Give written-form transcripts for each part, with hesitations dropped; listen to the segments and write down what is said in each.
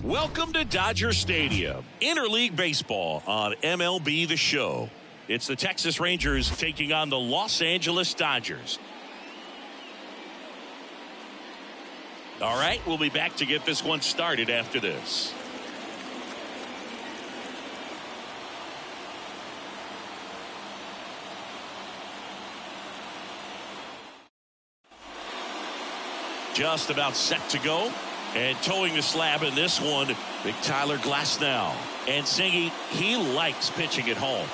Welcome to Dodger Stadium, interleague baseball on MLB the Show. It's the Texas Rangers taking on the Los Angeles Dodgers. All right, we'll be back to get this one started after this. Just about set to go. And towing the slab in this one, big Tyler Glasnow. And Singy, he likes pitching at home.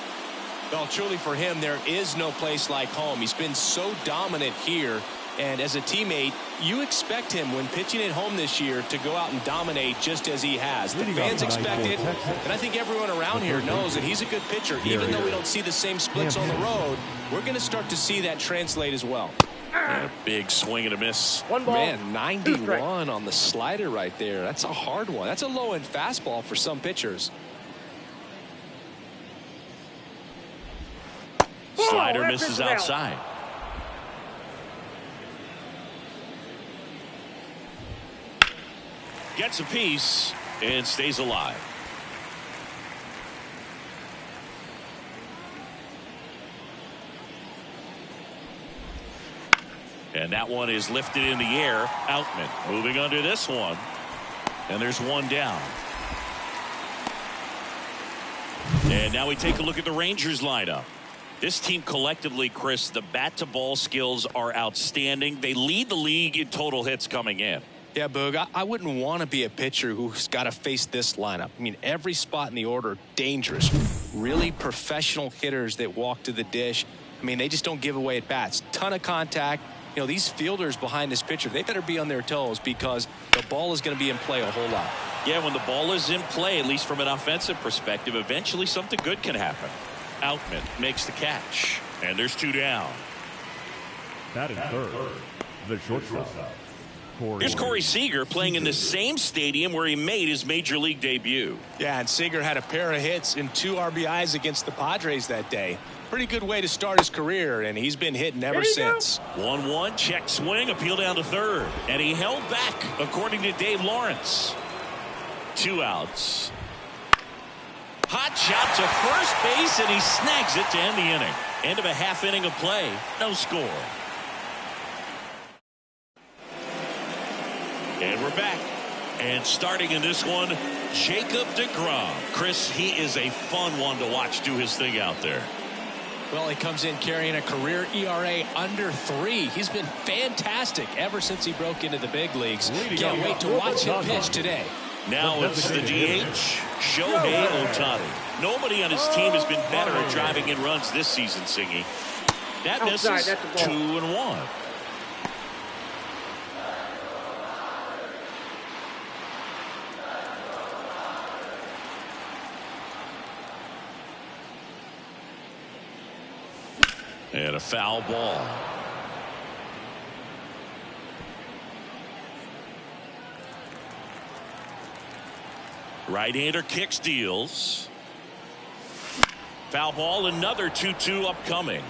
Well, truly for him, there is no place like home. He's been so dominant here. And as a teammate, you expect him when pitching at home this year to go out and dominate just as he has. The fans expect it, and I think everyone around here knows that he's a good pitcher. Even though we don't see the same splits on the road, we're going to start to see that translate as well. And a big swing and a miss. One ball. Man, 91 on the slider right there. That's a hard one. That's a low-end fastball for some pitchers. Slider misses outside. Gets a piece and stays alive. And that one is lifted in the air. Outman moving under this one. And there's one down. And now we take a look at the Rangers lineup. This team collectively, Chris, the bat-to-ball skills are outstanding. They lead the league in total hits coming in. Yeah, Boog, I wouldn't want to be a pitcher who's got to face this lineup. I mean, every spot in the order, dangerous. Really professional hitters that walk to the dish. I mean, they just don't give away at bats. Ton of contact. You know, these fielders behind this pitcher, they better be on their toes because the ball is going to be in play a whole lot. Yeah, when the ball is in play, at least from an offensive perspective, eventually something good can happen. Outman makes the catch. And there's two down. Batting third, the shortstop. Here's Corey Seager playing in the same stadium where he made his major league debut. Yeah, and Seager had a pair of hits and 2 RBIs against the Padres that day. Pretty good way to start his career, and he's been hitting ever since. 1-1, check swing, appeal down to third. And he held back, according to Dave Lawrence. 2 outs. Hot shot to first base, and he snags it to end the inning. End of a half inning of play. No score. And we're back. And starting in this one, Jacob deGrom. Chris, he is a fun one to watch do his thing out there. Well, he comes in carrying a career ERA under 3. He's been fantastic ever since he broke into the big leagues. Can't wait to watch him pitch today. Now it's the DH, Shohei Ohtani. Nobody on his team has been better at driving in runs this season, Singy. That misses 2-1. And a foul ball. Right-hander kicks, deals. Foul ball, another 2-2 upcoming.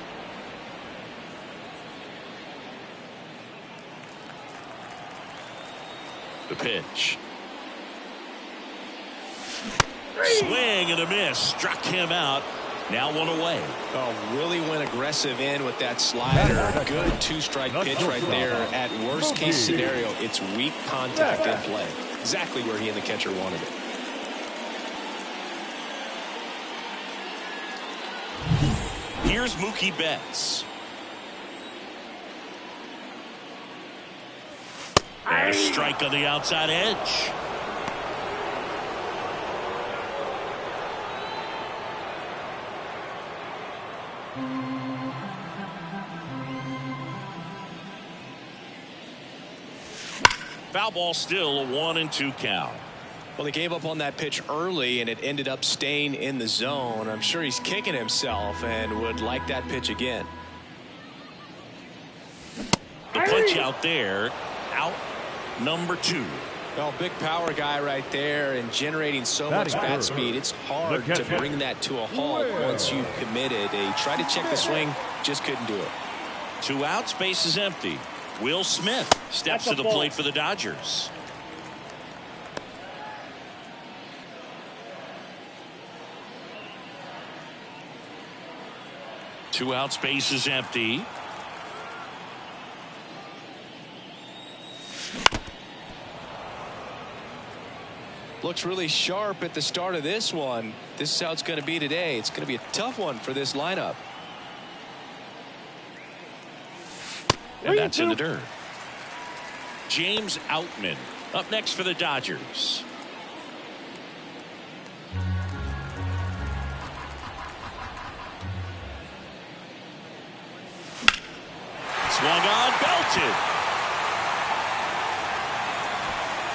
The pitch. Swing and a miss. Struck him out. Now one away. Oh, really went aggressive in with that slider. Good 2-strike pitch right there. At worst case scenario, it's weak contact in play. Exactly where he and the catcher wanted it. Here's Mookie Betts. And a strike on the outside edge. Foul ball, still a 1-2 count. Well, they gave up on that pitch early, and it ended up staying in the zone. I'm sure he's kicking himself and would like that pitch again. The punch out there, out number 2. Well, big power guy right there and generating so much bat speed. It's hard to bring that to a halt once you've committed. They tried to check the swing, just couldn't do it. 2 outs, base is empty. Will Smith steps to the plate for the Dodgers. Two outs, base is empty. Looks really sharp at the start of this one. This is how it's going to be today. It's going to be a tough one for this lineup. And that's in the dirt. James Outman up next for the Dodgers. Swung on, belted.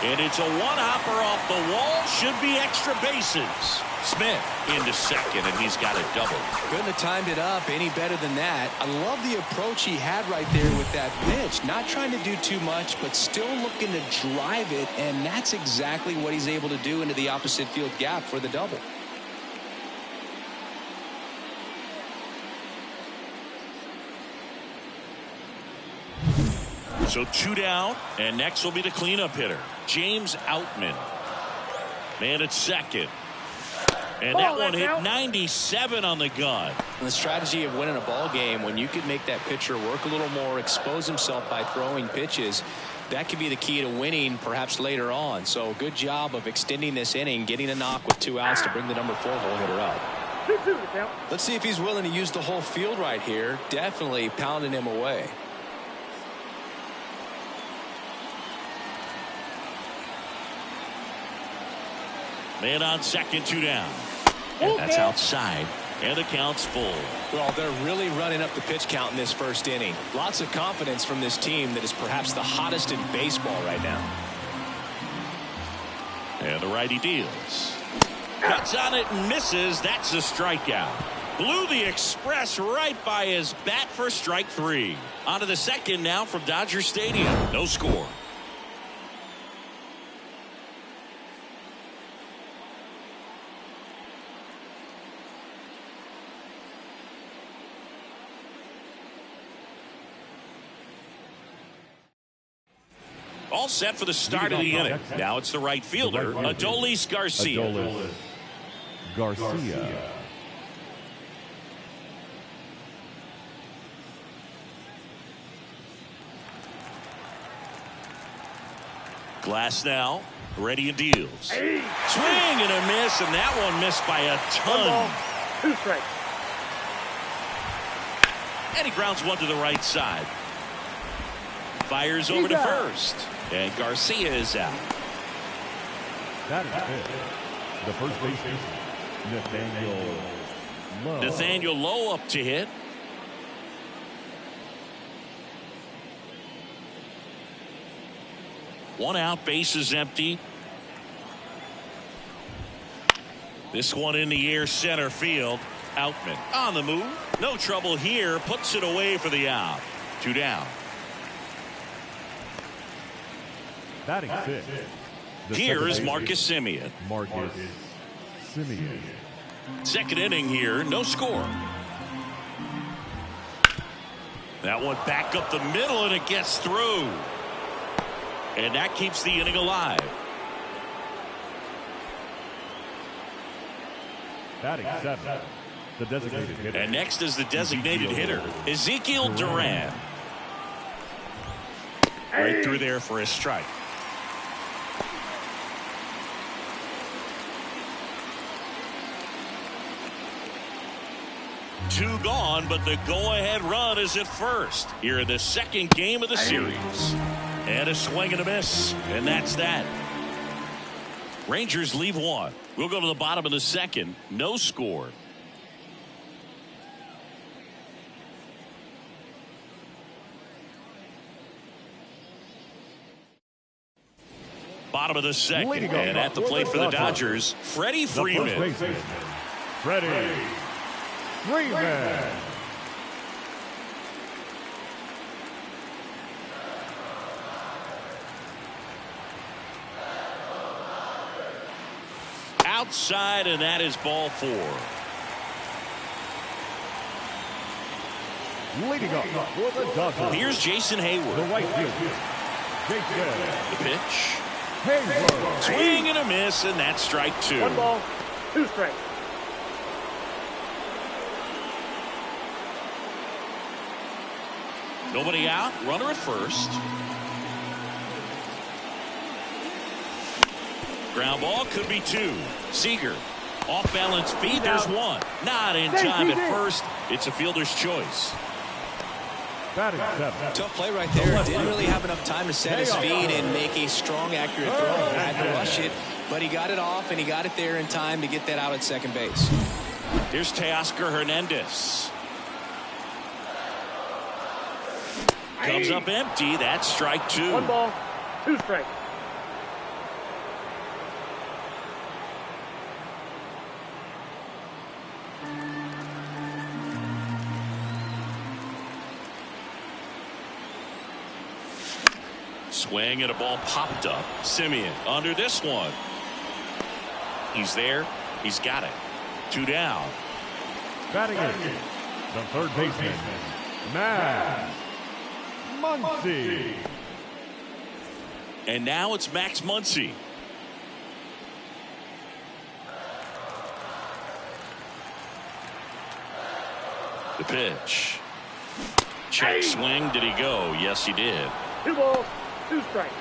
And it's a one-hopper off the wall. Should be extra bases. Smith into second, and he's got a double. Couldn't have timed it up any better than that. I love the approach he had right there with that pitch. Not trying to do too much, but still looking to drive it, and that's exactly what he's able to do into the opposite field gap for the double. So 2 down, and next will be the cleanup hitter, James Outman. Man at second. And that one hit 97 on the gun. And the strategy of winning a ball game, when you could make that pitcher work a little more, expose himself by throwing pitches, that could be the key to winning perhaps later on. So good job of extending this inning, getting a knock with 2 outs to bring the number 4 hole hitter up. Let's see if he's willing to use the whole field right here. Definitely pounding him away. Man on second, 2 down. And that's outside. And the count's full. Well, they're really running up the pitch count in this first inning. Lots of confidence from this team that is perhaps the hottest in baseball right now. And the righty deals. Cuts on it and misses. That's a strikeout. Blew the express right by his bat for strike 3. On to the second now from Dodger Stadium. No score. All set for the start of the inning. Now it's the right fielder, Adolis Garcia. Glass now, ready and deals. Swing and a miss, and that one missed by a ton. 2 strikes. And he grounds one to the right side. Fires over to first. And Garcia is out. That is it. The first baseman, Nathaniel Lowe up to hit. One out, base is empty. This one in the air, center field. Outman on the move. No trouble here. Puts it away for the out. 2 down. Batting fifth. Here is Marcus Semien. Second inning here, no score. That one back up the middle, and it gets through. And that keeps the inning alive. Batting seventh. The designated hitter. And next is the designated hitter, Ezekiel Duran. Right through there for a strike. Two gone, but the go-ahead run is at first here in the second game of the series. And a swing and a miss, and that's that. Rangers leave one. We'll go to the bottom of the second. No score. Bottom of the second. Leading And off at the plate for the Dodgers, Freddie Freeman. Freddie Freeman. Outside, and that is ball 4. Leading up for the Dodgers. Here's Jason Hayward. The right field. Jason The pitch. Hayward. Swing and a miss, and that's strike 2. 1 ball, 2 strikes. Nobody out. Runner at first. Ground ball could be 2. Seager. Off balance feet. There's 1. Not in time at first. It's a fielder's choice. Batting 7. Tough play right there. Didn't really have enough time to set his feet and make a strong, accurate throw. Had to rush it, but he got it off, and he got it there in time to get that out at second base. Here's Teoscar Hernandez. Comes up empty. That's strike 2. 1 ball, 2 strikes. Swing and a ball popped up. Simeon under this one. He's there. He's got it. 2 down. Batting in. The third baseman. Max Muncy. And now it's Max Muncy. The pitch. Check swing. Did he go? Yes, he did. 2 balls, 2 strikes.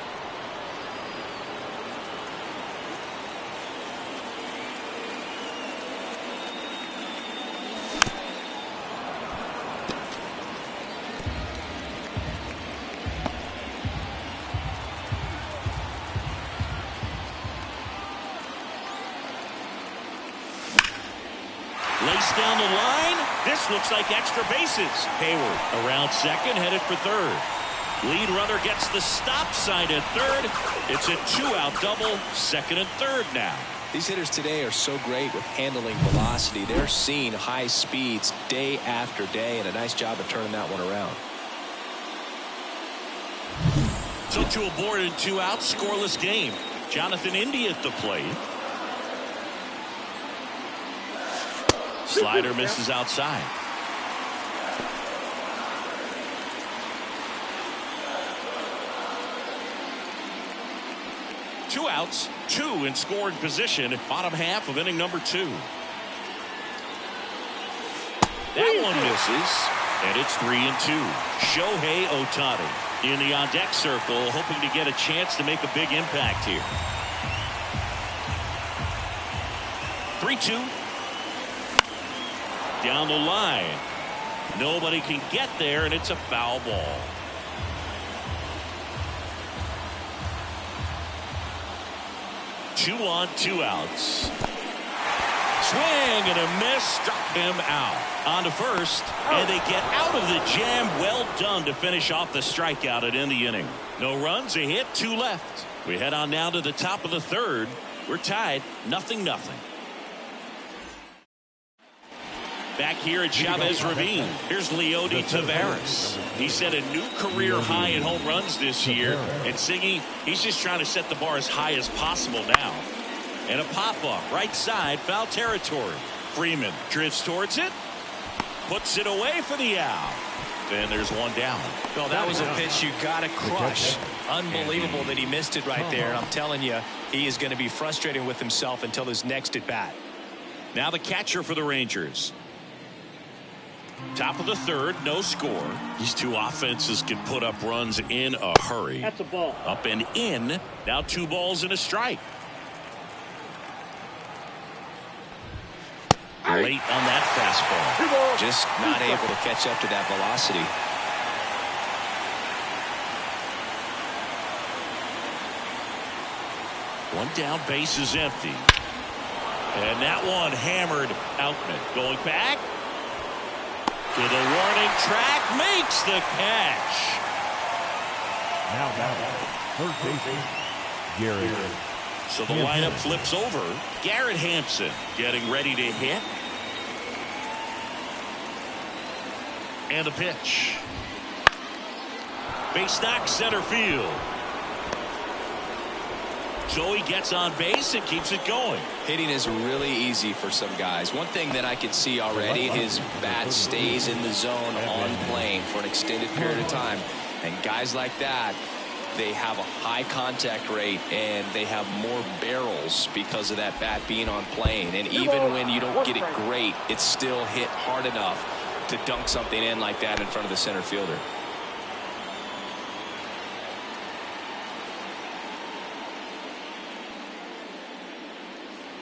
Lace down the line. This looks like extra bases. Hayward around second, headed for third. Lead runner gets the stop sign at third. It's a 2-out double, second and third now. These hitters today are so great with handling velocity. They're seeing high speeds day after day, and a nice job of turning that one around. So 2 aboard and 2 out, scoreless game. Jonathan Indy at the plate. Slider misses outside. Two outs, 2 in scoring position, bottom half of inning number 2. That one misses, and it's 3-2. Shohei Ohtani in the on-deck circle, hoping to get a chance to make a big impact here. 3-2. Down the line. Nobody can get there, and it's a foul ball. Two on, 2 outs. Swing and a miss, struck him out. On to first, and they get out of the jam. Well done to finish off the strikeout and end the inning. No runs, a hit, 2 left. We head on now to the top of the third. We're tied, 0-0. Back here at Chavez Ravine, here's Leody Taveras. He set a new career high in home runs this year. And Siggy, he's just trying to set the bar as high as possible now. And a pop-up, right side, foul territory. Freeman drifts towards it, puts it away for the out. And there's 1 down. Well, that was a pitch you got to crush. Unbelievable that he missed it right there. I'm telling you, he is going to be frustrated with himself until his next at bat. Now the catcher for the Rangers. Top of the third, no score. These 2 offenses can put up runs in a hurry. That's a ball. Up and in. Now 2 balls and a strike. Late on that fastball. Just not able to catch up to that velocity. One down, base is empty. And that one hammered Outman. Going back to the warning track, makes the catch. Now batting. Third baseman. Garrett. So the lineup flips over. Garrett Hampson getting ready to hit. And the pitch. Base knock center field. Joey gets on base and keeps it going. Hitting is really easy for some guys. One thing that I can see already, his bat stays in the zone on plane for an extended period of time. And guys like that, they have a high contact rate and they have more barrels because of that bat being on plane. And even when you don't get it great, it's still hit hard enough to dunk something in like that in front of the center fielder.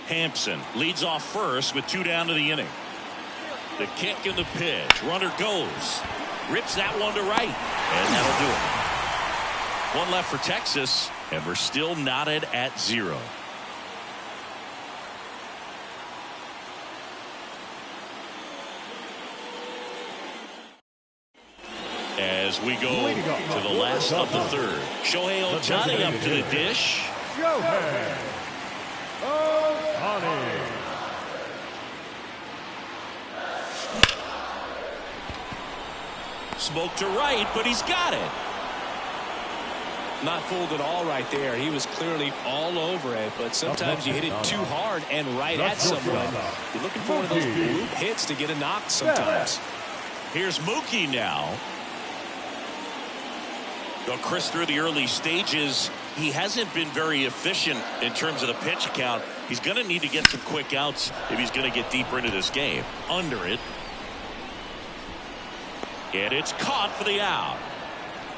Hampson leads off first with 2 down to the inning. The kick and the pitch. Runner goes. Rips that one to right. And that'll do it. One left for Texas, and we're still knotted at 0. As we go to the last of the third. Shohei Ohtani up to the dish. Shohei Ohtani. Smoke to right, but he's got it. Not fooled at all right there. He was clearly all over it, but sometimes you hit it too hard and right at someone. You're looking for one of those bloop hits to get a knock sometimes. Here's Mookie now. Well, Chris, through the early stages, he hasn't been very efficient in terms of the pitch count. He's going to need to get some quick outs if he's going to get deeper into this game. Under it. And it's caught for the out.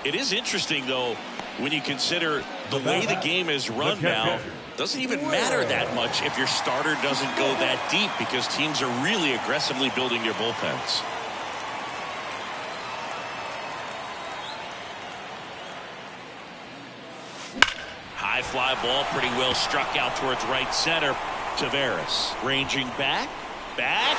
It is interesting, though, when you consider the way the game is run now. Doesn't even matter that much if your starter doesn't go that deep because teams are really aggressively building their bullpens. High fly ball, pretty well struck out towards right center. Taveras ranging back, gone.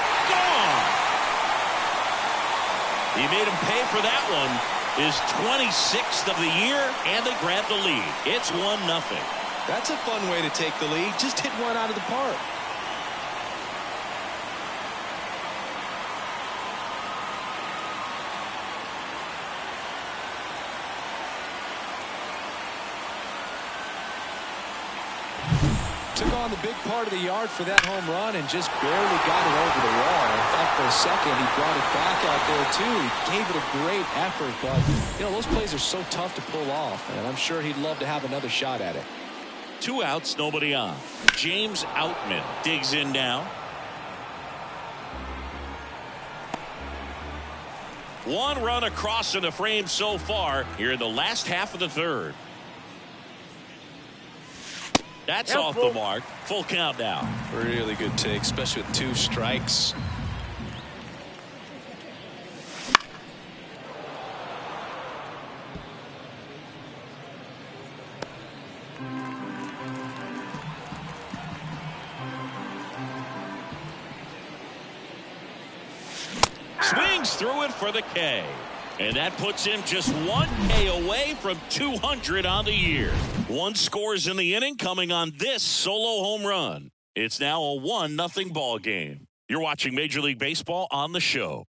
He made him pay for that one. His 26th of the year, and they grab the lead. It's 1-0. That's a fun way to take the lead. Just hit one out of the park. Took on the big part of the yard for that home run and just barely got it over the wall. In fact, for a second, he brought it back out there, too. He gave it a great effort, but, you know, those plays are so tough to pull off, and I'm sure he'd love to have another shot at it. 2 outs, nobody on. James Outman digs in now. One run across in the frame so far here in the last half of the third. That's off the mark. Full count now. Really good take, especially with 2 strikes. Swings through it for the K. And that puts him just 1 K away from 200 on the year. 1 scores in the inning coming on this solo home run. It's now a 1-0 ball game. You're watching Major League Baseball on the show.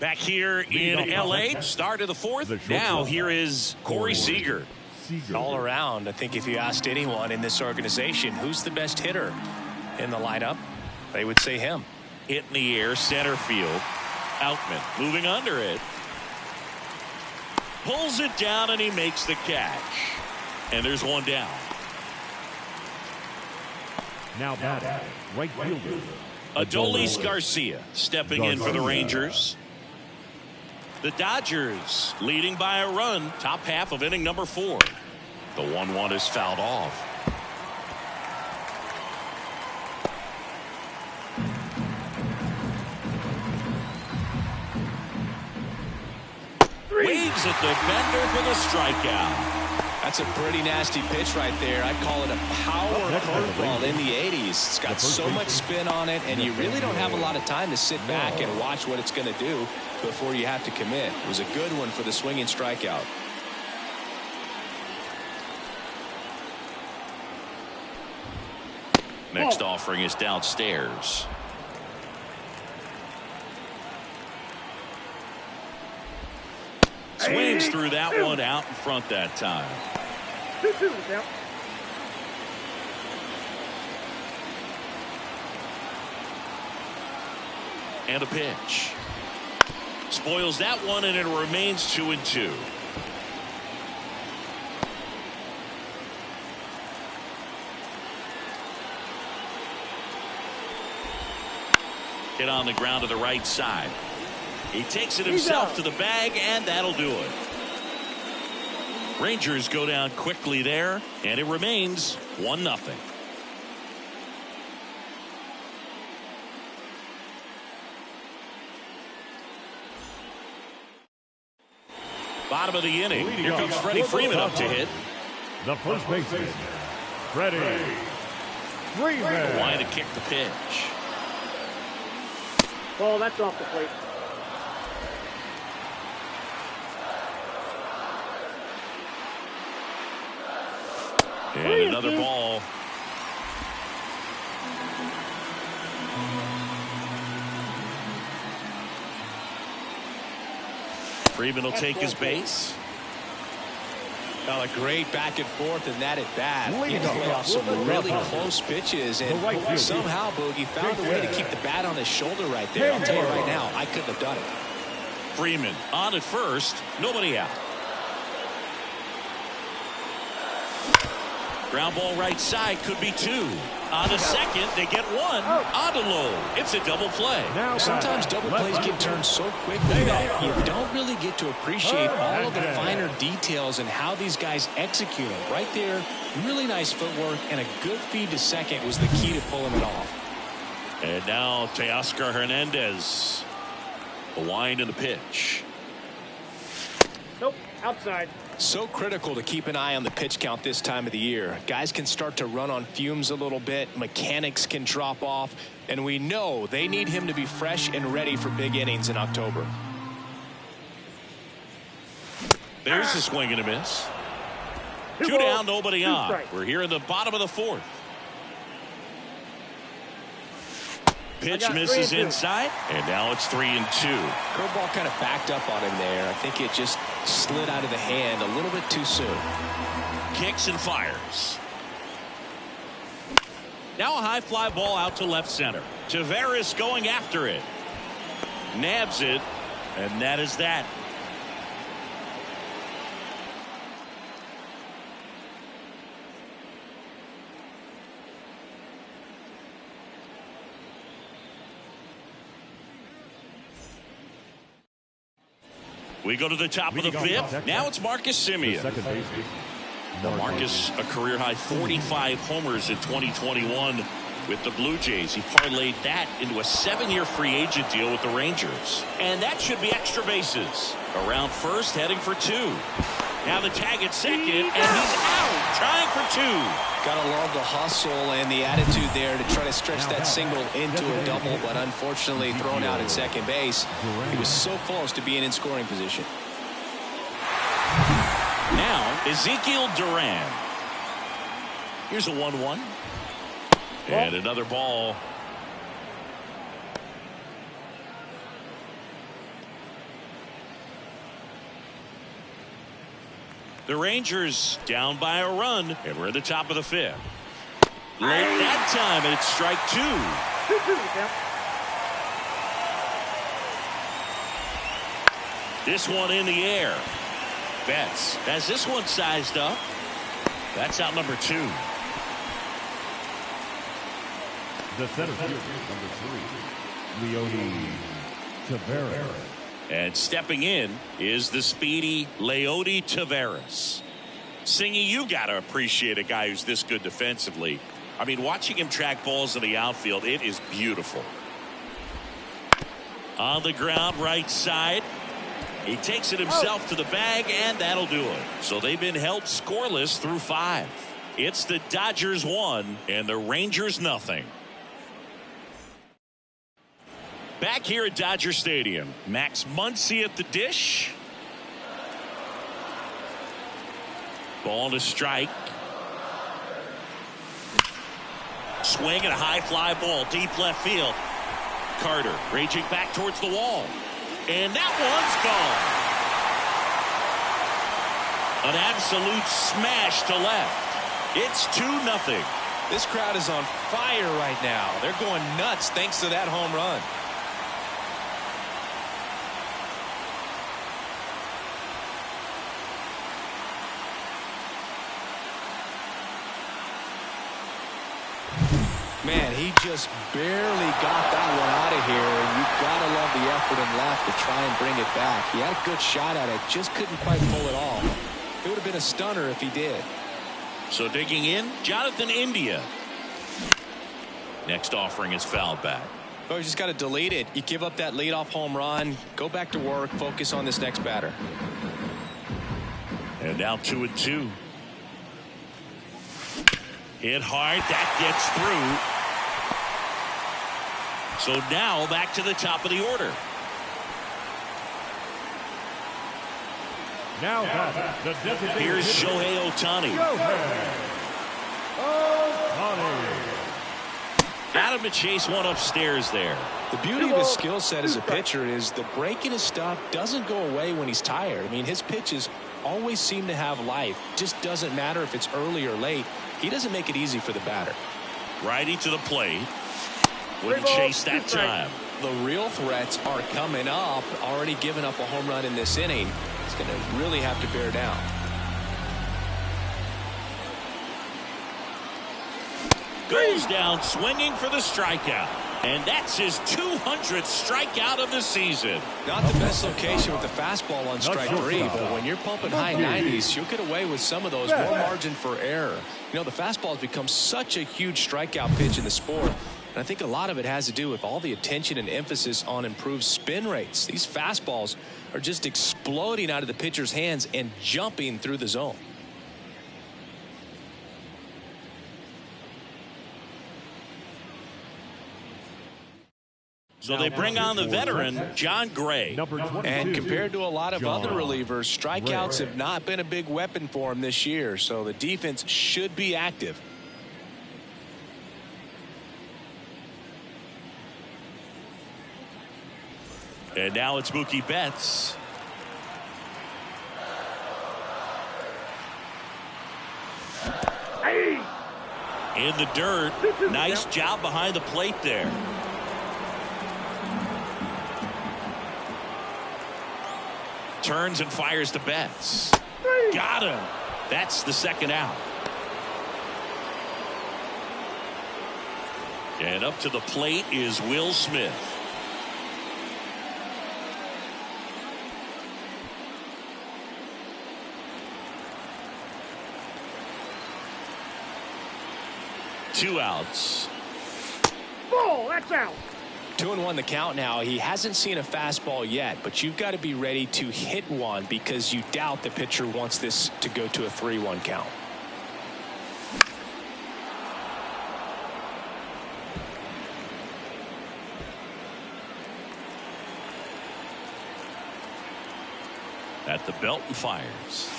Back here in L.A., start of the fourth. Now here is Corey Seager. All around, I think if you asked anyone in this organization who's the best hitter in the lineup, they would say him. Hit in the air, center field. Outman moving under it. Pulls it down and he makes the catch. And there's 1 down. Now batting, right fielder Adolis Garcia stepping in for the Rangers. The Dodgers leading by a run. Top half of inning number 4. The 1-1 is fouled off. Waves at the defender for the strikeout. That's a pretty nasty pitch right there. I'd call it a power curveball in the 80s. It's got so much spin on it, and you really don't have a lot of time to sit back and watch what it's going to do before you have to commit. It was a good one for the swinging strikeout. Next offering is downstairs. Swings through that one out in front that time. 2-2, yeah. And a pitch. Spoils that one, and it remains 2-2. Hit on the ground to the right side. He takes it himself to the bag, and that'll do it. Rangers go down quickly there, and it remains 1-0. Bottom of the inning. Here comes Freddie Freeman up to hit. The first baseman, Freddie Freeman. Line to kick the pitch. Ball, that's off the plate. And another ball. Freeman will take his base. Well, a great back and forth in that at bat. He played off some really close pitches, and somehow Boogie found a way to keep the bat on his shoulder right there. I'll tell you right now, I couldn't have done it. Freeman on at first, nobody out. Ground ball right side, could be 2. On to second, they get 1. On to low. It's a double play. Sometimes double plays get turned so quickly that you don't really get to appreciate all of the finer details and how these guys execute them. Right there, really nice footwork, and a good feed to second was the key to pulling it off. And now Teoscar Hernandez. The wind and the pitch. Nope, outside. So critical to keep an eye on the pitch count this time of the year. Guys can start to run on fumes a little bit. Mechanics can drop off. And we know they need him to be fresh and ready for big innings in October. There's a swing and a miss. 2 down, nobody on. We're here in the bottom of the 4th. Pitch misses inside, and now it's 3-2. Curveball kind of backed up on him there. I think it just slid out of the hand a little bit too soon. Kicks and fires. Now a high fly ball out to left center. Taveras going after it. Nabs it, and that is that. We go to the top of the 5th. Now it's Marcus Semien. Marcus, a career-high 45 homers in 2021 with the Blue Jays. He parlayed that into a 7-year free agent deal with the Rangers. And that should be extra bases. Around first, heading for 2. Now the tag at second, and he's out, trying for 2. Gotta love the hustle and the attitude there to try to stretch that single into a double, but unfortunately thrown out at second base. He was so close to being in scoring position. Now Ezekiel Duran. Here's a 1-1. And another ball. The Rangers down by a run, and we're at the top of the 5th. Late that time, and it's strike 2. 2-2, yeah. This one in the air. Betts has this one sized up. That's out number 2. The center fielder, number 3, Leody Taveras. And stepping in is the speedy Leody Taveras. Singy, you got to appreciate a guy who's this good defensively. I mean, watching him track balls in the outfield, it is beautiful. On the ground, right side. He takes it himself to the bag, and that'll do it. So they've been held scoreless through 5. It's the Dodgers 1 and the Rangers nothing. Back here at Dodger Stadium, Max Muncy at the dish. Ball to strike. Swing and a high fly ball deep left field. Carter raging back towards the wall. And that one's gone. An absolute smash to left. It's 2-0. This crowd is on fire right now. They're going nuts thanks to that home run. Man, he just barely got that one out of here, and you've got to love the effort and left to try and bring it back. He had a good shot at it, just couldn't quite pull it off. It would have been a stunner if he did. So digging in, Jonathan India. Next offering is fouled back. Oh, you just got to delete it. You give up that leadoff home run, go back to work, focus on this next batter. And now 2-2. Hit hard, that gets through. So now back to the top of the order. Now the designated Here's hitter, Shohei Ohtani. Got him to chase one upstairs there. The beauty of his skill set as a pitcher is the break in his stuff doesn't go away when he's tired. I mean, his pitches always seem to have life. Just doesn't matter if it's early or late. He doesn't make it easy for the batter. Righty to the plate. Wouldn't chase that time. The real threats are coming up. Already given up a home run in this inning. He's going to really have to bear down. Goes down swinging for the strikeout. And that's his 200th strikeout of the season. Not the best location with the fastball on strike three, but when you're pumping high 90s, you'll get away with some of those. More margin for error. You know, the fastball has become such a huge strikeout pitch in the sport. And I think a lot of it has to do with all the attention and emphasis on improved spin rates. These fastballs are just exploding out of the pitcher's hands and jumping through the zone. So they bring on the veteran, John Gray. And compared to a lot of other relievers, strikeouts have not been a big weapon for him this year. So the defense should be active. And now it's Mookie Betts. In the dirt. Nice job behind the plate there. Turns and fires to Betts. Got him. That's the second out. And up to the plate is Will Smith. Two outs. Ball, that's out. 2-1 the count now. He hasn't seen a fastball yet, but you've got to be ready to hit one because you doubt the pitcher wants this to go to a 3-1 count. At the belt and fires.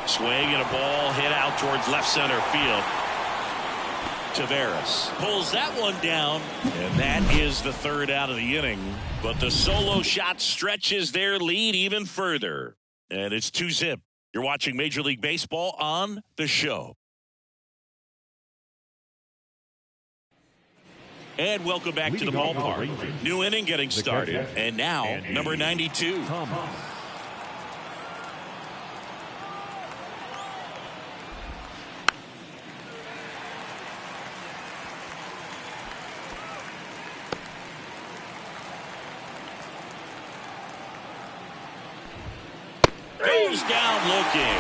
Swing and a ball hit out towards left center field. Taveras pulls that one down, and that is the third out of the inning. But the solo shot stretches their lead even further, and it's 2-0. You're watching Major League Baseball on the show. And welcome back to the ballpark. New inning getting started, and now number 92. Goes down looking.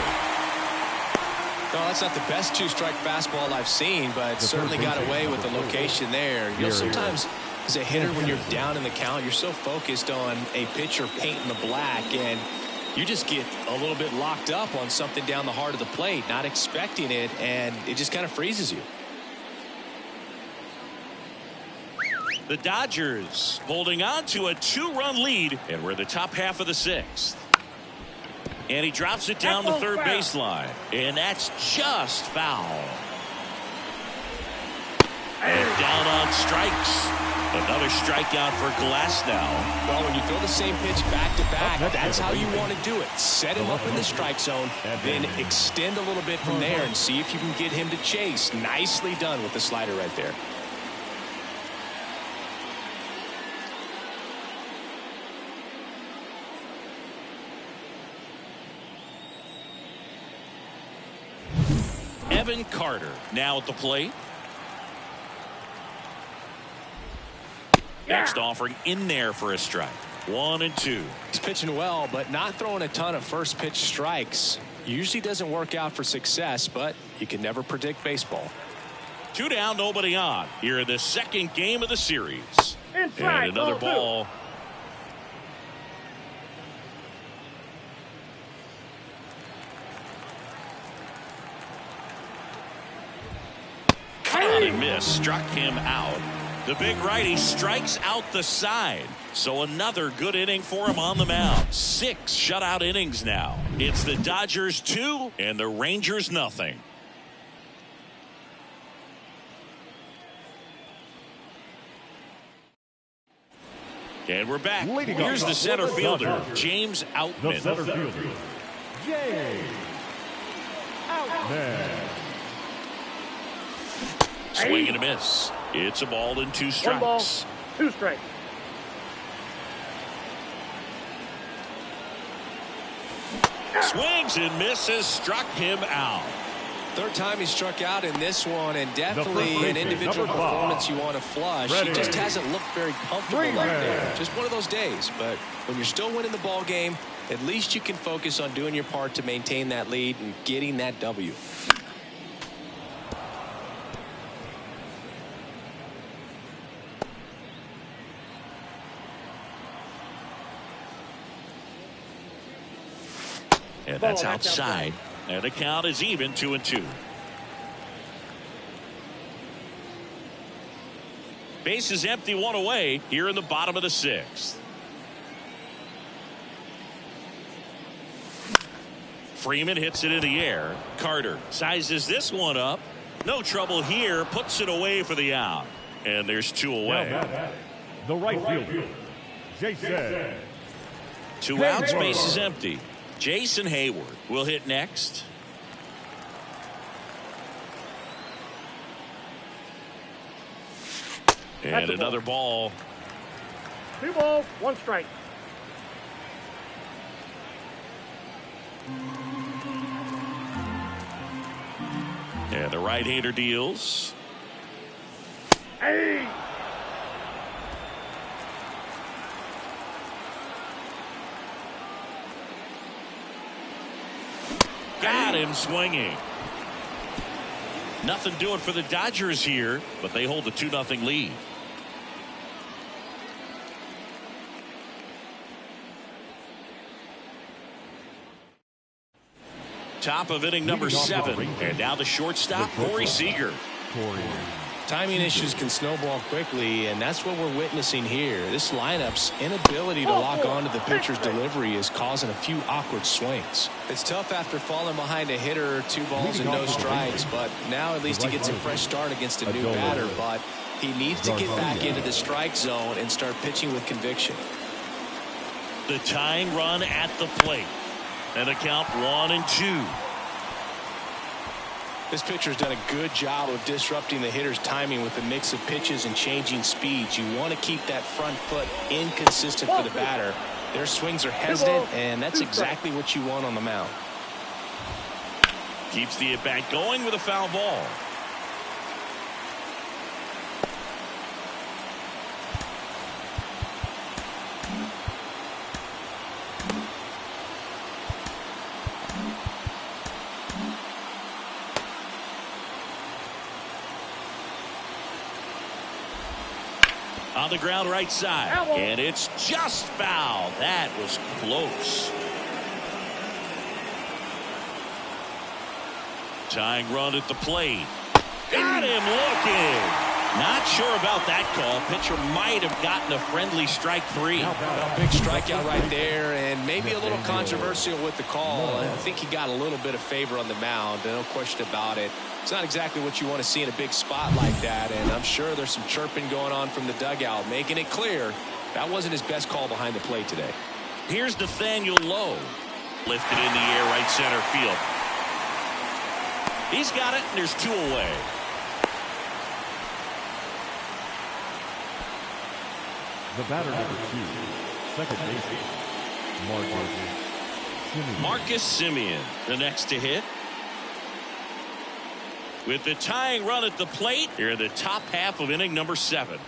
No, that's not the best two-strike fastball I've seen, but certainly got away with the location there. You know, sometimes as a hitter, when you're down in the count, you're so focused on a pitcher painting the black, and you just get a little bit locked up on something down the heart of the plate, not expecting it, and it just kind of freezes you. The Dodgers holding on to a 2-run lead, and we're the top half of the sixth. And he drops it down the third baseline. And that's just foul. And down on strikes. Another strikeout for Glasnow. Well, when you throw the same pitch back-to-back, that's how you want to do it. Set him up in the strike zone, then extend a little bit from there and see if you can get him to chase. Nicely done with the slider right there. Evan Carter now at the plate. Next offering in there for a strike. 1-2. He's pitching well, but not throwing a ton of first pitch strikes. Usually doesn't work out for success, but you can never predict baseball. 2 down, nobody on. Here in the second game of the series. Inside, And another ball. Caught and missed. Struck him out. The big righty strikes out the side. So another good inning for him on the mound. 6 shutout innings now. It's the Dodgers 2 and the Rangers nothing. And we're back. Here's the center fielder, James Outman. The center fielder, James Outman. Swing and a miss. It's a ball and 2 strikes. 1 ball, 2 strikes. Swings and misses. Struck him out. Third time he struck out in this one, and definitely an individual performance you want to flush. He just hasn't looked very comfortable out there. Just one of those days. But when you're still winning the ball game, at least you can focus on doing your part to maintain that lead and getting that W. And that's outside. And the count is even 2-2. Base is empty, 1 away here in the bottom of the 6th. Freeman hits it in the air. Carter sizes this one up. No trouble here. Puts it away for the out. And there's 2 away. The right fielder, Jason. 2 outs, base is empty. Jason Hayward will hit next. And another ball. 2 balls, 1 strike. And the right-hander deals. Hey! Got him swinging. Nothing doing for the Dodgers here, but they hold the 2-0 lead. Top of inning number 7. And now the shortstop, Corey Seager. Timing issues can snowball quickly, and that's what we're witnessing here. This lineup's inability to lock onto the pitcher's delivery is causing a few awkward swings. It's tough after falling behind a hitter, 2 balls and no strikes, but now at least he gets a fresh start against a new batter, but he needs to get back into the strike zone and start pitching with conviction. The tying run at the plate. And a count 1-2. This pitcher's done a good job of disrupting the hitter's timing with a mix of pitches and changing speeds. You want to keep that front foot inconsistent for the batter. Their swings are hesitant, and that's exactly what you want on the mound. Keeps the at-bat going with a foul ball. On the ground right side. And it's just foul. That was close. Tying run at the plate. Got him looking. Not sure about that call. Pitcher might have gotten a friendly strike 3. Big strikeout right there, and maybe a little controversial with the call. I think he got a little bit of favor on the mound, no question about it. It's not exactly what you want to see in a big spot like that, and I'm sure there's some chirping going on from the dugout, making it clear that wasn't his best call behind the plate today. Here's Nathaniel Lowe. Lifted in the air, right center field. He's got it, and there's 2 away. The batter number 2, second baseman, Marcus Semien, the next to hit. With the tying run at the plate, here in the top half of inning number 7.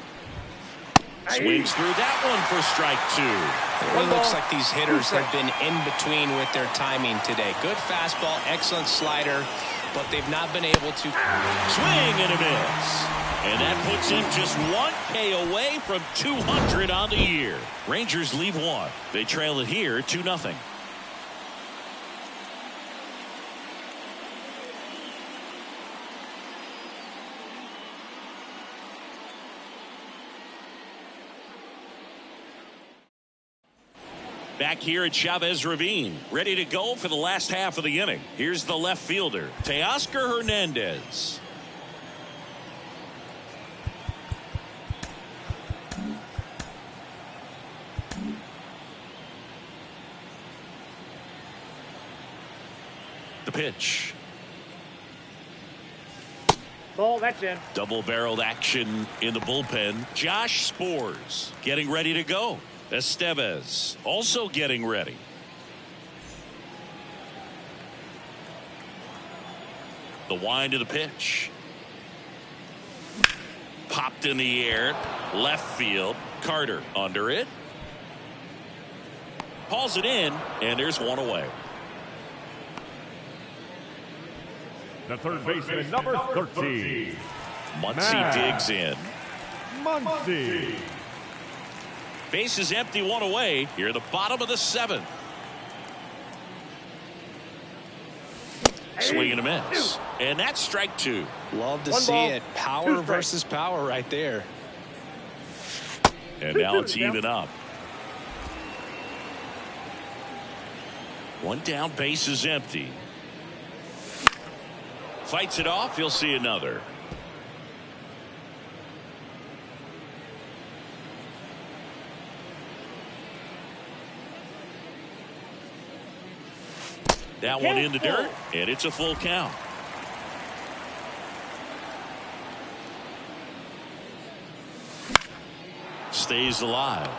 Swings through that one for strike 2. It really looks like these hitters have been in between with their timing today. Good fastball, excellent slider, but they've not been able to swing and a miss. And that puts him just 1K away from 200 on the year. Rangers leave 1. They trail it here 2-0. Back here at Chavez Ravine, ready to go for the last half of the inning. Here's the left fielder, Teoscar Hernandez. The pitch. Ball, that's in. Double-barreled action in the bullpen. Josh Spores getting ready to go. Estevez also getting ready. The wind of the pitch. Popped in the air. Left field. Carter under it. Hauls it in, and there's 1 away. The third baseman, number 13. Muncy digs in. Muncy. Base is empty, 1 away. Here at the bottom of the 7th. Swing and a miss. And that's strike 2. Love to see it. Power versus power right there. And now it's even up. 1 down, base is empty. Fights it off, you'll see another. That one in the dirt, and it's a full count. Stays alive.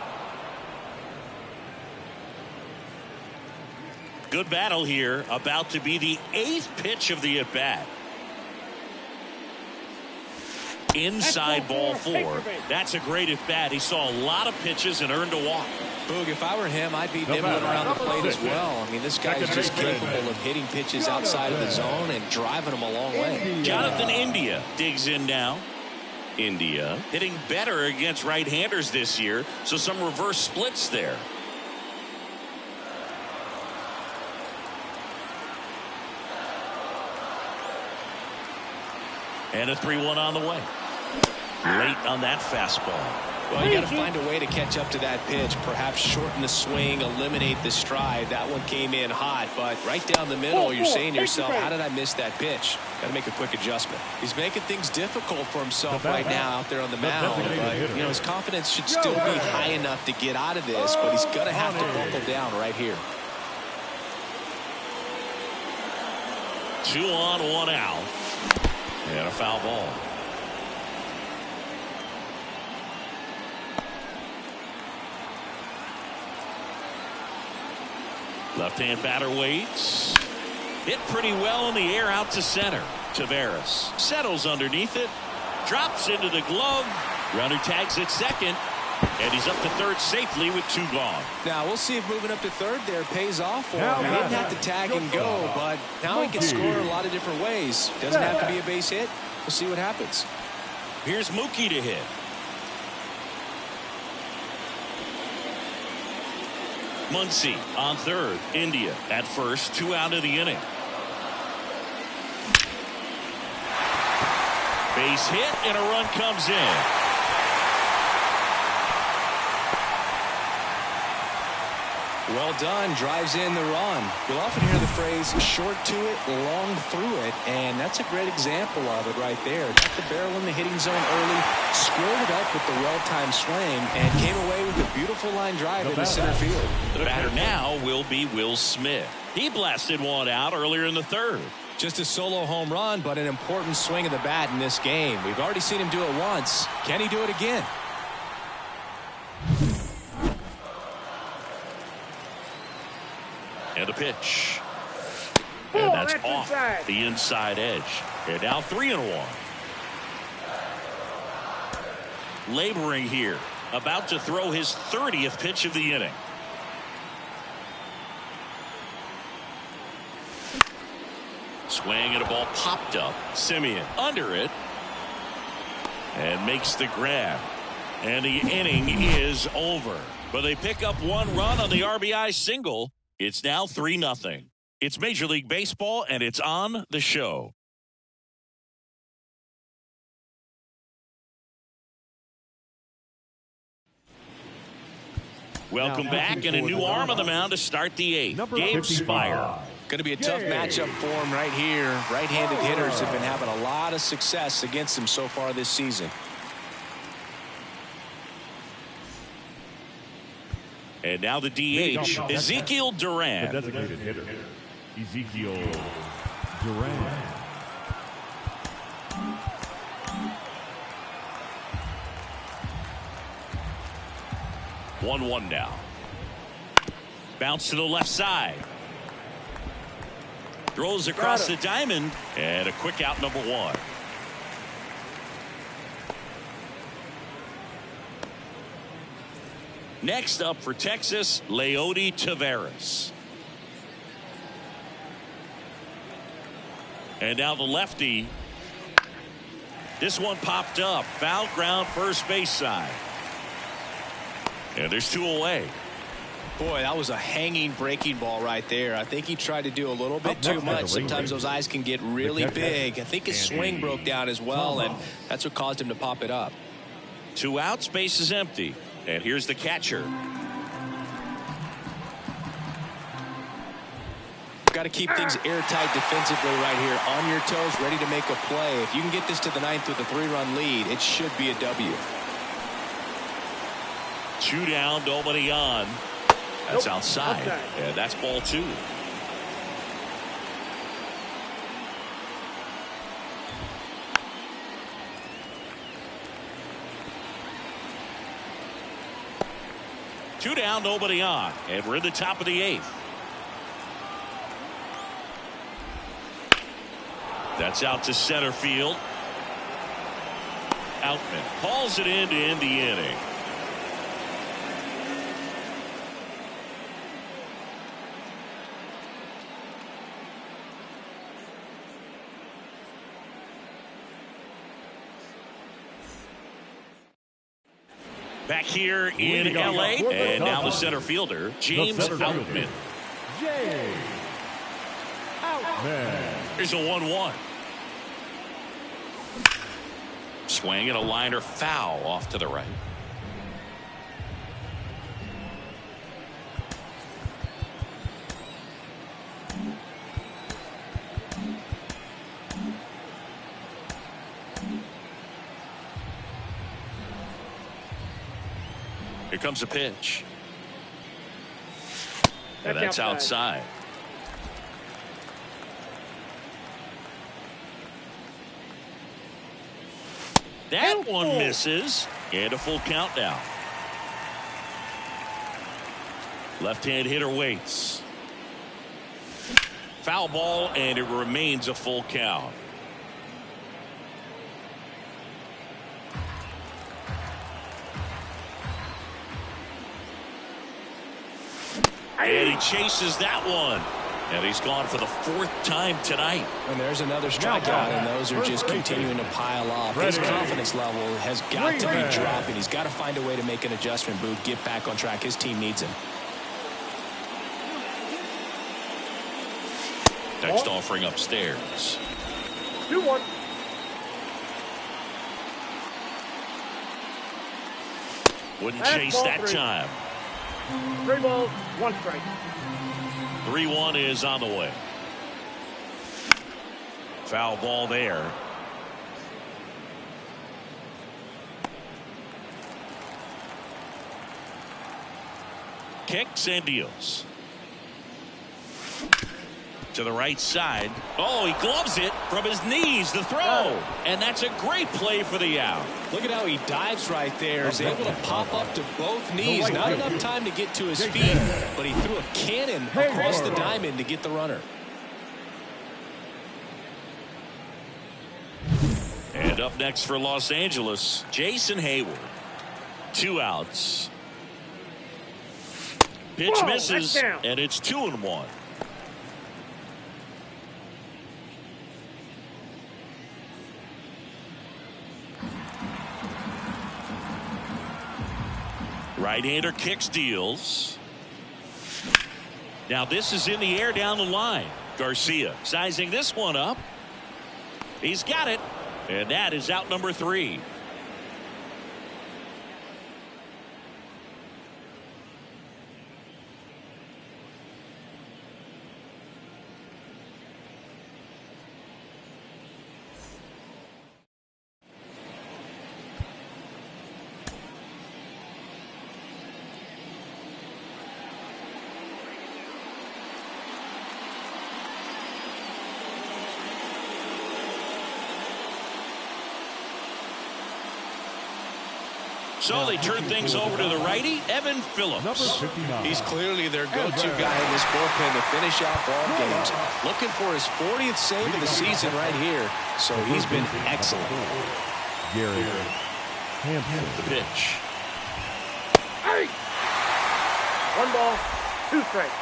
Good battle here, about to be the 8th pitch of the at-bat. Inside ball 4. That's a great at-bat. He saw a lot of pitches and earned a walk. Boog, if I were him, I'd be nibbling around the plate as well. I mean, this guy is just capable of hitting pitches outside of the zone and driving them a long way. Jonathan India digs in now. India hitting better against right-handers this year, so some reverse splits there. And a 3-1 on the way. Late on that fastball. Well, you got to find a way to catch up to that pitch. Perhaps shorten the swing, eliminate the stride. That one came in hot, but right down the middle, you're saying to yourself, how did I miss that pitch? Got to make a quick adjustment. He's making things difficult for himself right now out there on the mound. But, you know, his confidence should still be high enough to get out of this, but he's going to have to buckle down right here. 2 on, 1 out. And a foul ball. Left-hand batter waits. Hit pretty well in the air out to center. Taveras settles underneath it. Drops into the glove. Runner tags at second. And he's up to third safely with 2 gone. Now, we'll see if moving up to third there pays off for him. He didn't have to tag and go, but now he can score a lot of different ways. Doesn't have to be a base hit. We'll see what happens. Here's Mookie to hit. Muncy on third. India at first. 2 out of the inning. Base hit and a run comes in. Well done. Drives in the run. You'll often hear the phrase short to it, long through it, and that's a great example of it right there. Got the barrel in the hitting zone early, squared it up with the well-timed swing, and came away with a beautiful line drive into center field. The batter now will be Will Smith. He blasted one out earlier in the third. Just a solo home run, but an important swing of the bat in this game. We've already seen him do it once. Can he do it again? And a pitch. And that's off inside. the inside edge. And now 3-1. Laboring here. About to throw his 30th pitch of the inning. Swing and a ball popped up. Simeon under it. And makes the grab. And the inning is over. But they pick up one run on the RBI single. It's now 3-0. It's Major League Baseball, and it's on the show. Welcome back, and a new arm on the mound to start the eighth. Gabe Spire. Going to be a tough matchup for him right here. Right-handed hitters have been having a lot of success against him so far this season. And now the DH, Ezekiel Duran. The designated hitter, Ezekiel Duran. One now. Bounce to the left side. Throws across the diamond. And a quick out, number one. Next up for Texas, Leody Taveras. And now the lefty. This one popped up. Foul ground first base side. And there's two away. Boy, that was a hanging breaking ball right there. I think he tried to do a little bit too much. Sometimes those eyes can get really big. I think his swing broke down as well, and that's what caused him to pop it up. 2 outs, base is empty. And here's the catcher. Got to keep things airtight defensively right here. On your toes, ready to make a play. If you can get this to the ninth with a 3-run lead, it should be a W. 2 down, nobody on. That's outside. And that's ball 2. Two down, nobody on. And we're in the top of the 8th. That's out to center field. Outman hauls it in to end the inning. Back here in LA, and now the center fielder, James Outman. Here's a 1-1. Swing and a liner foul off to the right. Here comes a pitch. And that's outside. That one misses. And a full count now. Left-hand hitter waits. Foul ball, and it remains a full count. And he chases that one. And he's gone for the 4th time tonight. And there's another strikeout, and those are just continuing to pile up. His confidence level has got to be dropping. He's got to find a way to make an adjustment, Boot, get back on track. His team needs him. Next offering upstairs. 2-1. Wouldn't That's chase ball that 3. time. 3 balls, 1 strike. 3-1 is on the way. Foul ball there. Kicks and deals. To the right side. Oh, he gloves it from his knees. The throw. And that's a great play for the out. Look at how he dives right there. Is able to pop up to both knees. Not enough time to get to his feet, but he threw a cannon across the diamond to get the runner. And up next for Los Angeles, Jason Hayward. 2 outs. Pitch misses, and it's 2-1. Right-hander kicks, deals. Now this is in the air down the line. Garcia sizing this one up. He's got it. And that is out number 3. So they turn things over to the righty, Evan Phillips. He's clearly their go-to guy in this bullpen to finish out ball games. Looking for his 40th save of the season right here. So he's been excellent. Gary. The pitch. Hey! 1 ball, 2 strikes.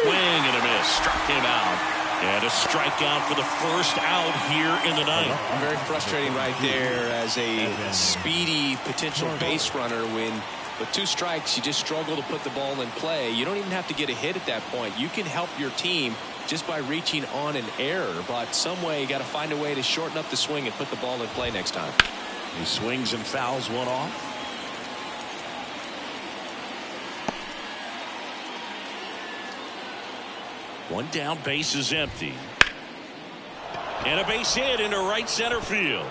Swing and a miss. Struck him out. And a strikeout for the first out here in the ninth. Very frustrating right there as a speedy potential base runner when with 2 strikes you just struggle to put the ball in play. You don't even have to get a hit at that point. You can help your team just by reaching on an error, but some way you got to find a way to shorten up the swing and put the ball in play next time. He swings and fouls one off. One down, base is empty. And a base hit into right center field.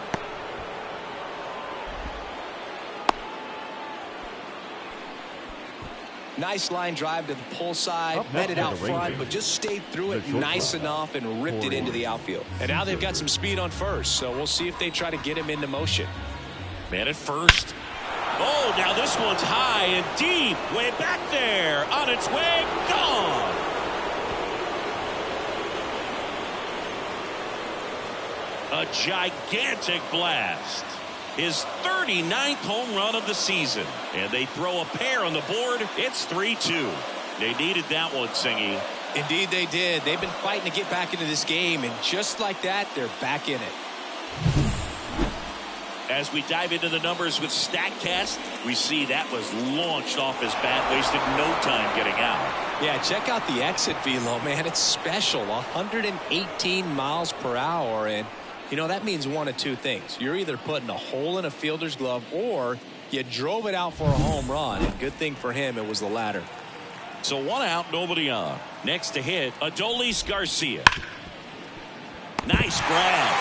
Nice line drive to the pull side, met it out front, but just stayed through it nice enough and ripped it into the outfield. And now they've got some speed on first, so we'll see if they try to get him into motion. Man at first. Oh, now this one's high and deep, way back there, on its way, gone. A gigantic blast. His 39th home run of the season. And they throw a pair on the board. It's 3-2. They needed that one, Singy. Indeed they did. They've been fighting to get back into this game, and just like that, they're back in it. As we dive into the numbers with StatCast, we see that was launched off his bat, wasted no time getting out. Yeah, check out the exit velo, man. It's special. 118 miles per hour, and you know, that means one of 2 things. You're either putting a hole in a fielder's glove or you drove it out for a home run. And good thing for him, it was the latter. So 1 out, nobody on. Next to hit, Adolis Garcia. Nice grab.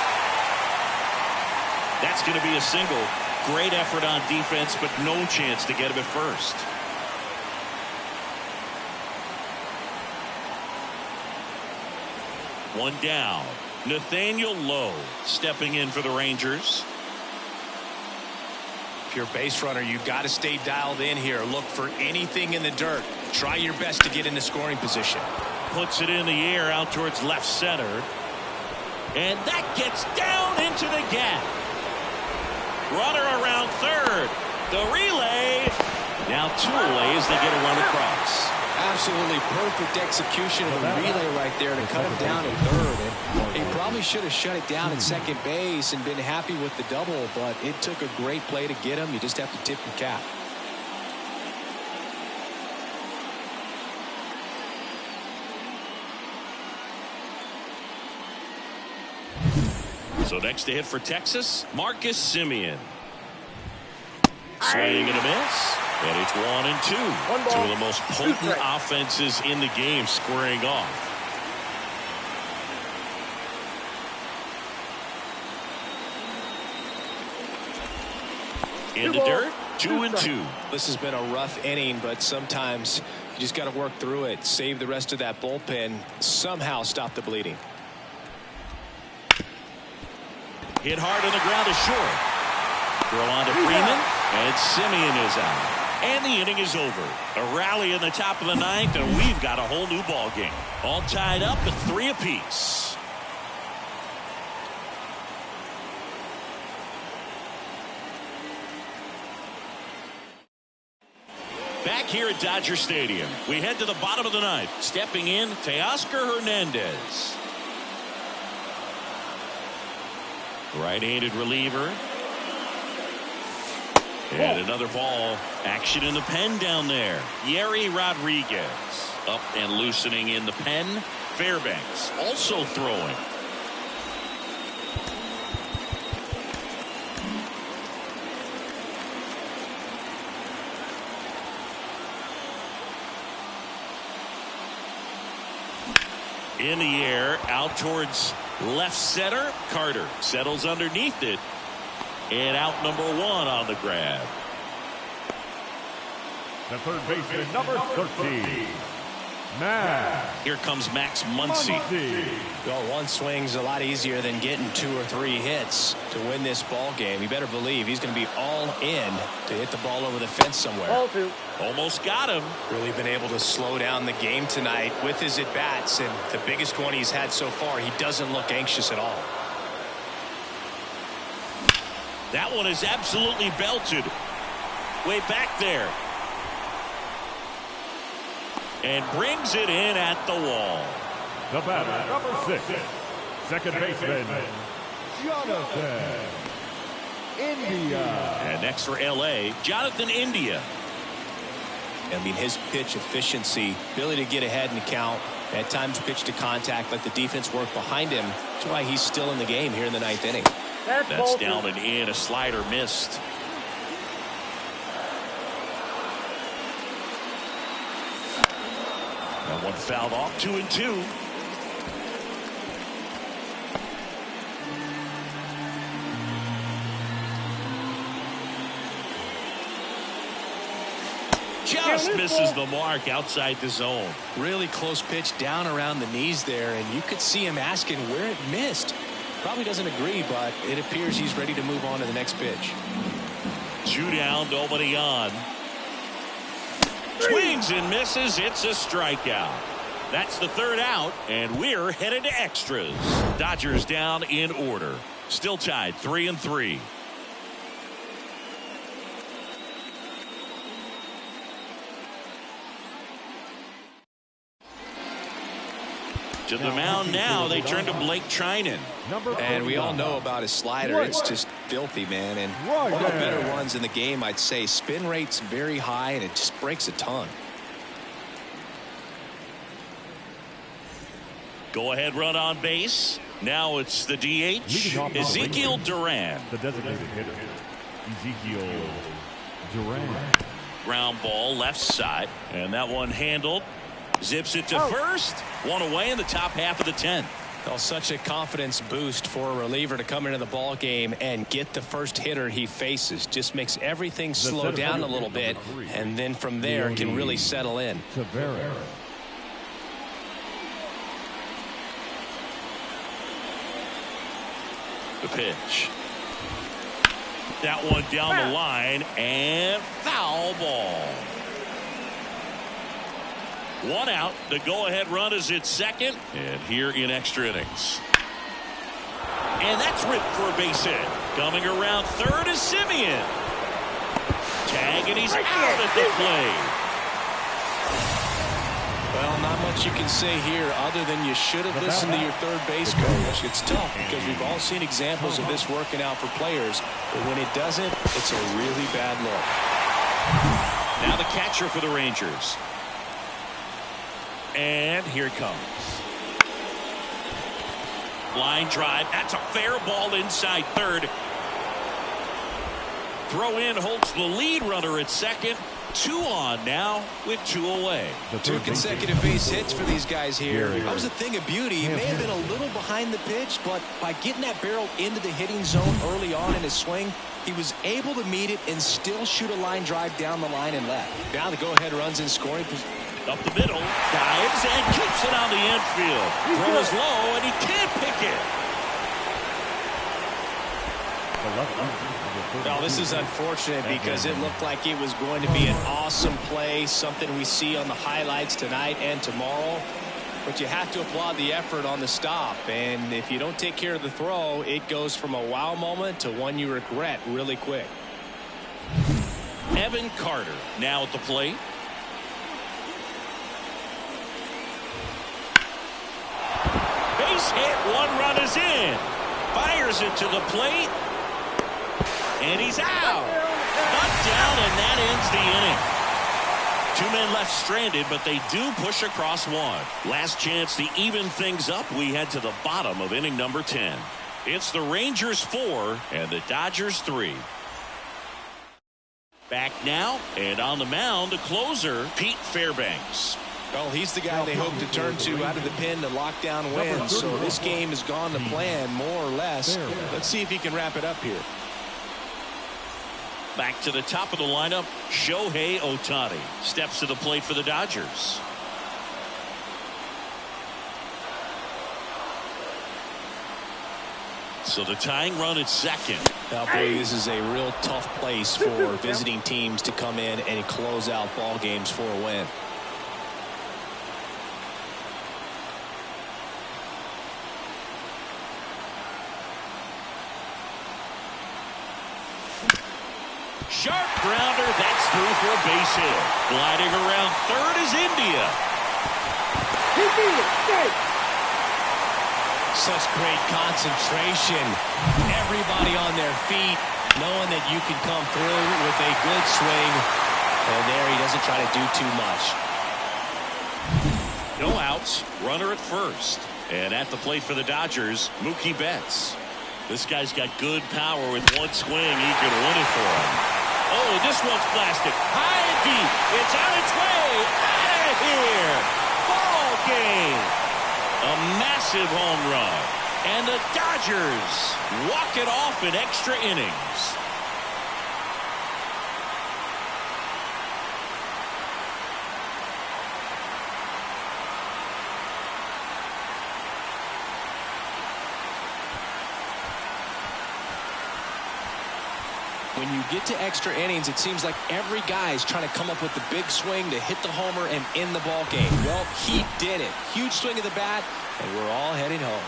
That's going to be a single. Great effort on defense, but no chance to get him at first. One down. Nathaniel Lowe stepping in for the Rangers. If you're a base runner, you've got to stay dialed in here. Look for anything in the dirt. Try your best to get into scoring position. Puts it in the air out towards left center. And that gets down into the gap. Runner around third. The relay. Now 2 away as they get a run across. Absolutely perfect execution of the relay right there to cut him down at third. And he probably should have shut it down at second base and been happy with the double, but it took a great play to get him. You just have to tip your cap. So next to hit for Texas, Marcus Semien. Swing and a miss. And it's 1-2. Two of the most potent offenses in the game squaring off. In the dirt, 2-2. This has been a rough inning, but sometimes you just got to work through it, save the rest of that bullpen, somehow stop the bleeding. Hit hard on the ground is short. Throw on to Freeman, and Semien is out. And the inning is over. A rally in the top of the ninth, and we've got a whole new ball game. All tied up at 3 apiece. Back here at Dodger Stadium, we head to the bottom of the ninth. Stepping in, Teoscar Hernandez. Right-handed reliever. And another ball. Action in the pen down there. Yerry Rodriguez. Up and loosening in the pen. Fairbanks also throwing. In the air, out towards left center. Carter settles underneath it. And out number 1 on the grab. The third baseman, number 13. Max. Here comes Max Muncy. Well, one swing's a lot easier than getting 2 or 3 hits to win this ball game. You better believe he's going to be all in to hit the ball over the fence somewhere. Ball 2. Almost got him. Really been able to slow down the game tonight with his at-bats, and the biggest one he's had so far, he doesn't look anxious at all. That one is absolutely belted. Way back there. And brings it in at the wall. The batter, number 6. Second baseman, Jonathan India. And next for L.A., Jonathan India. I mean, his pitch efficiency, ability to get ahead in the count, at times pitch to contact, let the defense work behind him. That's why he's still in the game here in the 9th inning. That's down and in. A slider missed. That one fouled off. 2-2. Just misses the mark outside the zone. Really close pitch down around the knees there, and you could see him asking where it missed. Probably doesn't agree, but it appears he's ready to move on to the next pitch. 2 down, nobody on. Swings and misses. It's a strikeout. That's the 3rd out, and we're headed to extras. Dodgers down in order. Still tied 3-3. To the mound now, they turn to Blake Trinan. And we all know about his slider. It's just filthy, man. And one of the better ones in the game, I'd say. Spin rate's very high, and it just breaks a ton. Go ahead run on base. Now it's the DH, Ezekiel Duran. The designated hitter, Ezekiel Duran. Ground ball left side, and that one handled. Zips it to first. One away in the top half of the 10th. Well, such a confidence boost for a reliever to come into the ball game and get the first hitter he faces. Just makes everything slow down a little bit, and then from there can really settle in. The pitch. That one down the line, and foul ball. 1 out. The go-ahead run is at second, and here in extra innings. And that's ripped for a base hit. Coming around third is Semien. Tag, and he's out at the plate. Well, not much you can say here other than you should have listened to your third base coach. It's tough because we've all seen examples of this working out for players, but when it doesn't, it's a really bad look. Now the catcher for the Rangers. And here it comes. Line drive. That's a fair ball inside third. Throw in holds the lead runner at second. 2 on now with 2 away. 2 consecutive base hits for these guys here. That was a thing of beauty. He may have been a little behind the pitch, but by getting that barrel into the hitting zone early on in his swing, he was able to meet it and still shoot a line drive down the line and left. Now the go-ahead runs in scoring position. Up the middle, dives and keeps it on the infield. Throw is low and he can't pick it. Now this is unfortunate because it looked like it was going to be an awesome play, something we see on the highlights tonight and tomorrow. But you have to applaud the effort on the stop, and if you don't take care of the throw, it goes from a wow moment to one you regret really quick. Evan Carter now at the plate. Base hit, 1 run is in. Fires it to the plate. And he's out. Knocked down, and that ends the inning. 2 men left stranded, but they do push across 1. Last chance to even things up. We head to the bottom of inning number 10. It's the Rangers 4 and the Dodgers 3. Back now, and on the mound, the closer, Pete Fairbanks. Well, he's the guy they hope to turn to out of the pen to lock down wins. So this game has gone to plan, more or less. Let's see if he can wrap it up here. Back to the top of the lineup, Shohei Ohtani steps to the plate for the Dodgers. So the tying run at second. Now, boy, this is a real tough place for visiting teams to come in and close out ball games for a win. Sharp grounder, that's through for a base hit. Gliding around third is India. Such great concentration. Everybody on their feet, knowing that you can come through with a good swing. And there he doesn't try to do too much. No outs, runner at first. And at the plate for the Dodgers, Mookie Betts. This guy's got good power. With 1 swing, he could win it for him. Oh, this one's blasted. High and deep. It's on its way. Out of here. Ball game. A massive home run. And the Dodgers walk it off in extra innings. When you get to extra innings, it seems like every guy is trying to come up with the big swing to hit the homer and end the ball game. Well, he did it. Huge swing of the bat, and we're all heading home.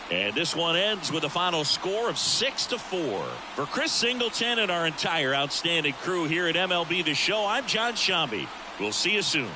And this one ends with a final score of 6-4. For Chris Singleton and our entire outstanding crew here at MLB The Show, I'm John Shambi. We'll see you soon.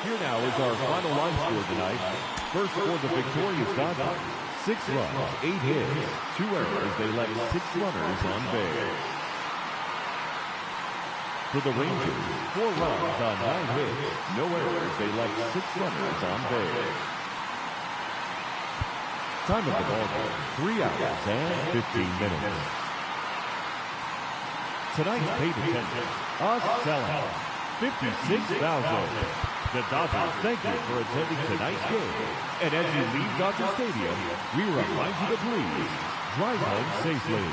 Here now is our final line score tonight. First for the victorious Dodgers, 6 runs, 8 hits, 2 errors. They left 6 runners on base. For the Rangers, 4 runs on 9 hits, no errors. They left 6 runners on base. Time of the ball game, 3 hours and 15 minutes. Tonight's paid attendance, a sellout, 56,000. The Dodgers thank you for attending tonight's game. And as you leave Dodger Stadium, we remind you to please drive home safely.